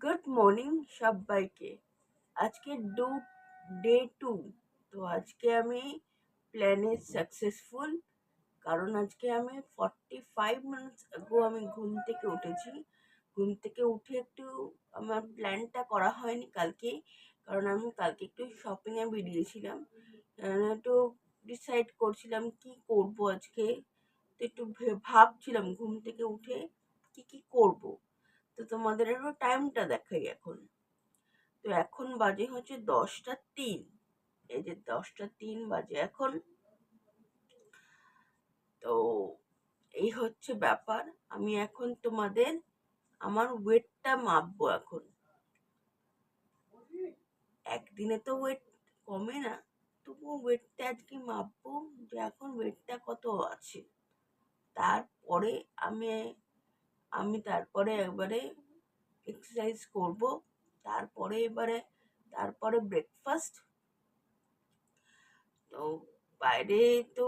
Good morning সবাইকে। আজকে day 2। তো আজকে আমি প্ল্যানে সাকসেসফুল, কারণ আজকে আমি 45 মিনিটস আগো আমি ঘুম থেকে উঠেছি। ঘুম থেকে উঠে একটু আমার প্ল্যানটা করা হয়নি কালকে, কারণ আমি কালকে একটু শপিংয়ে বেরিয়েছিলাম। একটু ডিসাইড করছিলাম কি করব আজকে। তো একটু ভাবছিলাম ঘুম থেকে উঠে কি কি করব। তো তোমাদের একটু টাইমটা দেখাই এখন। তো এখন বাজে হচ্ছে 10টা 3। এই যে 10টা 3 বাজে এখন। তো এই হচ্ছে ব্যাপার। আমি এখন তোমাদের আমার ওয়েটটা মাপবো এখন। একদিনে তো ওয়েট কমে না, তবুও ওয়েটটা আজকে মাপবো যে এখন ওয়েটটা কত আছে। তারপরে আমি আমি তারপরে একবারে এক্সারসাইজ করব। তারপরে ব্রেকফাস্ট। তো বাইরে তো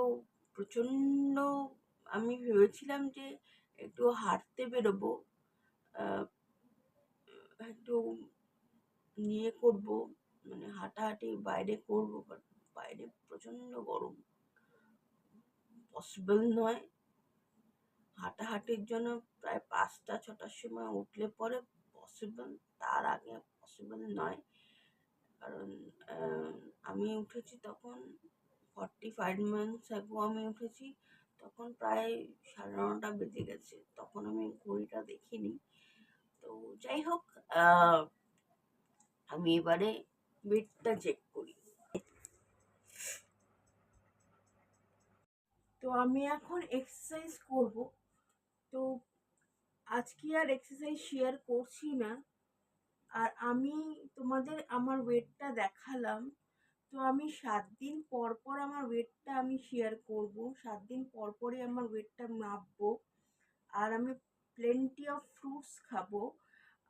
প্রচণ্ড, আমি ভেবেছিলাম যে একটু হাঁটতে বেরোবো, আহ, একটু নিয়ে করব, মানে হাঁটাহাঁটি বাইরে করব, বাট বাইরে প্রচণ্ড গরম, পসিবল নয়। হাঁটাহাঁটির জন্য প্রায় 5টা 6টার সময় উঠলে পরে পসিবল, তার আগে পসিবল নয়। কারণ আহ, আমি উঠেছি তখন 45 মিনিটস আগো আমি উঠেছি, তখন প্রায় 9:30 বেজে গেছে, তখন আমি ঘড়িটা দেখিনি। তো যাই হোক, আহ, আমি এবারে ওয়েটটা চেক করি। তো আমি এখন এক্সারসাইজ করব। তো আজকে আর এক্সারসাইজ শেয়ার করছি না। আর আমি তোমাদের আমার ওয়েটটা দেখালাম। তো আমি 7 দিন পর পর আমার ওয়েটটা আমি শেয়ার করব। 7 দিন পর পরই আমার ওয়েটটা মাপবো। আর আমি প্লেন্টি অফ ফ্রুটস খাবো।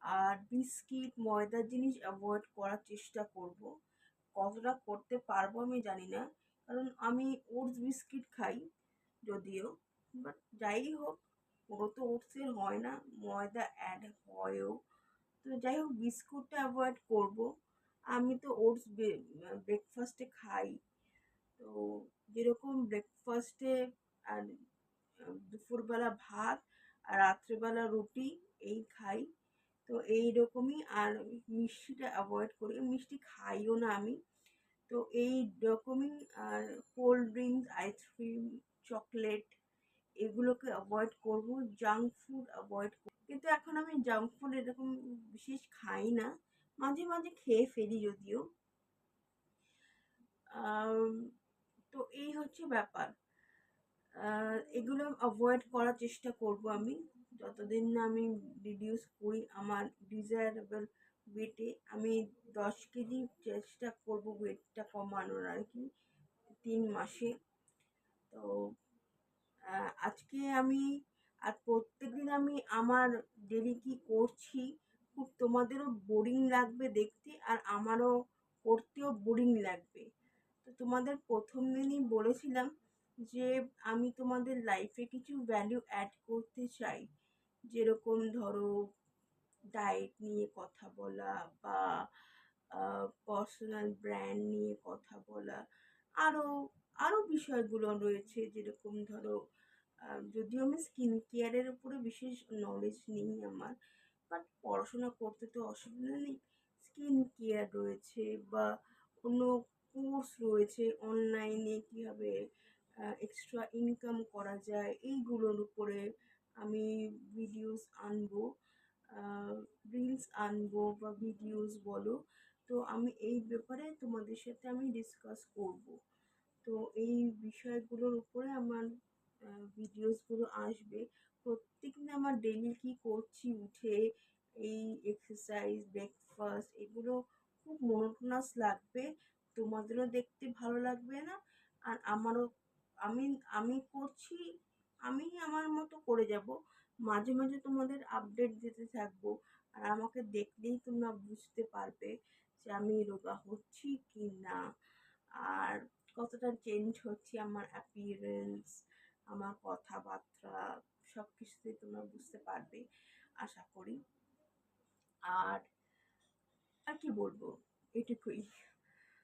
আর বিস্কিট ময়দার জিনিস অ্যাভয়েড করার চেষ্টা করব। কতটা করতে পারবো আমি জানি না, কারণ আমি ওটস বিস্কিট খাই যদিও, বাট যাই হোক, পুরো তো ওটসের হয় না, ময়দা অ্যাড হয়ও। তো যাই হোক, বিস্কুটটা অ্যাভয়েড করব। আমি তো ওটস ব্রেকফাস্টে খাই। তো যেরকম ব্রেকফাস্টে আর দুপুরবেলা ভাত আর রাত্রেবেলা রুটি এই খাই। তো এই রকমই। আর মিষ্টিটা অ্যাভয়েড করি, মিষ্টি খাইও না আমি। তো এই রকমই। আর কোল্ড ড্রিঙ্কস, আইসক্রিম, চকলেট এগুলোকে অ্যাভয়েড করব। জাঙ্ক ফুড অ্যাভয়েড করব। কিন্তু এখন আমি জাঙ্ক ফুড এরকম বিশেষ খাই না, মাঝে মাঝে খেয়ে ফেলি যদিও। আম, তো এই হচ্ছে ব্যাপার। এগুলো অ্যাভয়েড করার চেষ্টা করব আমি, যতদিন না আমি রিডিউস করি আমার ডিজায়ারেবল ওয়েটে। আমি 10 কেজি চেষ্টা করব ওয়েটটা কমানোর আর কি, 3 মাসে। তো আজকে আমি আর প্রত্যেকদিন আমি আমার ডেলি কি করছি, খুব তোমাদেরও বোরিং লাগবে দেখতে, আর আমারও করতেও বোরিং লাগবে। তো তোমাদের প্রথম দিনই বলেছিলাম যে আমি তোমাদের লাইফে কিছু ভ্যালু অ্যাড করতে চাই। যেরকম ধরো ডায়েট নিয়ে কথা বলা, বা পার্সোনাল ব্র্যান্ড নিয়ে কথা বলা, আরও আরও বিষয়গুলো রয়েছে। যেরকম ধরো, যদিও আমি স্কিন কেয়ারের উপরে বিশেষ নলেজ নেই আমার, বাট পড়াশোনা করতে তো অসুবিধা নেই। স্কিন কেয়ার রয়েছে, বা অন্য কোর্স রয়েছে অনলাইনে কীভাবে এক্সট্রা ইনকাম করা যায়, এইগুলোর উপরে আমি ভিডিওস আনবো, রিলস আনবো বা ভিডিওস বলো। তো আমি এই ব্যাপারে তোমাদের সাথে আমি ডিসকাস করব। তো এই বিষয়গুলোর উপরে আমার ভিডিওসগুলো আসবে। প্রত্যেকদিন আমার ডেইলি কি করছি উঠে, এই এক্সারসাইজ, ব্রেকফাস্ট, এগুলো খুব মনোটোনাস লাগবে, তোমাদেরও দেখতে ভালো লাগবে না। আর আমারও, আমি আমি করছি, আমি আমার মতো করে যাব। মাঝে মাঝে তোমাদের আপডেট দিতে থাকবো, আর আমাকে দেখলেই তোমরা বুঝতে পারবে যে আমি রোগা হচ্ছি কি না, আর কতটা চেঞ্জ হচ্ছে আমার অ্যাপিয়ারেন্স, আমার কথাবার্তা, সব কিছুতেই তোমরা বুঝতে পারবে আশা করি। আর কি বলবো, এটুকুই।